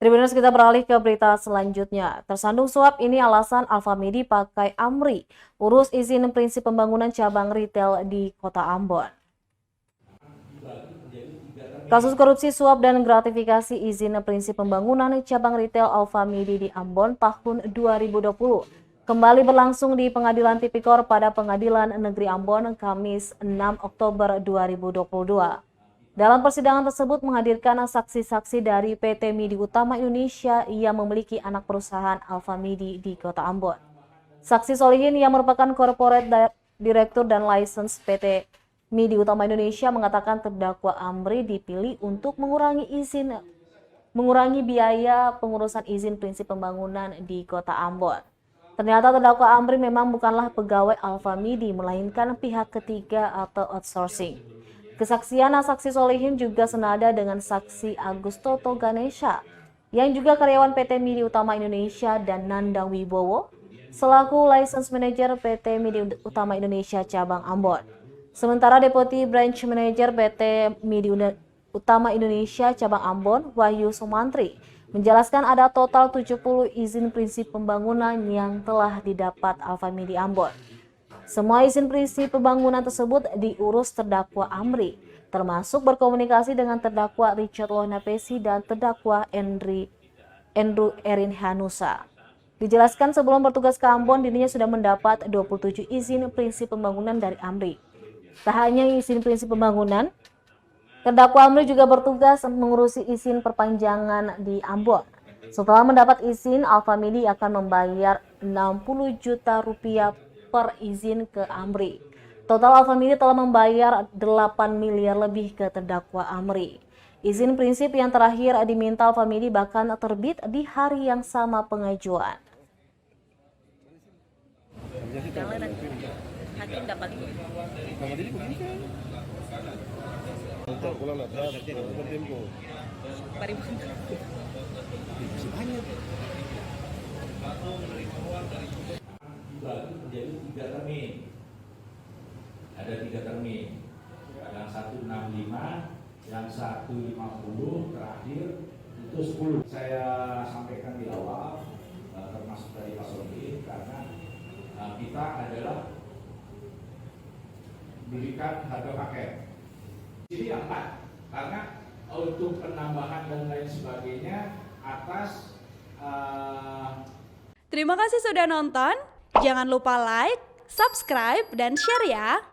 Tribuners, kita beralih ke berita selanjutnya. Tersandung suap, ini alasan Alfamidi pakai AMRI, urus izin prinsip pembangunan cabang retail di Kota Ambon. Kasus korupsi suap dan gratifikasi izin prinsip pembangunan cabang retail Alfamidi di Ambon tahun 2020 kembali berlangsung di Pengadilan Tipikor pada Pengadilan Negeri Ambon Kamis 6 Oktober 2022. Dalam persidangan tersebut menghadirkan saksi-saksi dari PT Midi Utama Indonesia yang memiliki anak perusahaan Alfamidi di Kota Ambon. Saksi Solihin yang merupakan Corporate Director dan License PT Midi Utama Indonesia mengatakan terdakwa Amri dipilih untuk mengurangi biaya pengurusan izin prinsip pembangunan di Kota Ambon. Ternyata terdakwa Amri memang bukanlah pegawai Alfamidi melainkan pihak ketiga atau outsourcing. Kesaksian saksi Solihin juga senada dengan saksi Agus Toto Ganesha yang juga karyawan PT Midi Utama Indonesia dan Nandang Wibowo selaku license manager PT Midi Utama Indonesia cabang Ambon. Sementara Deputi Branch Manager PT Midi Utama Indonesia cabang Ambon, Wahyu Sumantri, menjelaskan ada total 70 izin prinsip pembangunan yang telah didapat Alfamidi Ambon. Semua izin prinsip pembangunan tersebut diurus terdakwa Amri, termasuk berkomunikasi dengan terdakwa Richard Lohnapesi dan terdakwa Andrew Erin Hanusa. Dijelaskan sebelum bertugas ke Ambon, dirinya sudah mendapat 27 izin prinsip pembangunan dari Amri. Tak hanya izin prinsip pembangunan, terdakwa Amri juga bertugas mengurusi izin perpanjangan di Ambon. Setelah mendapat izin, Alfamidi akan membayar 60 juta rupiah per izin ke Amri. Total Alfamidi telah membayar 8 miliar lebih ke terdakwa Amri. Izin prinsip yang terakhir diminta Alfamidi bahkan terbit di hari yang sama pengajuan. Hakim dapat dibagi menjadi 3 termin. Ada 3 termin. Yang 165, yang 150, terakhir itu 10. Saya sampaikan di awal, termasuk dari Pak Solihin, karena kita adalah berikan harga paket. Ini yang 4, karena untuk penambahan dan lain sebagainya atas. Terima kasih sudah nonton. Jangan lupa like, subscribe, dan share ya.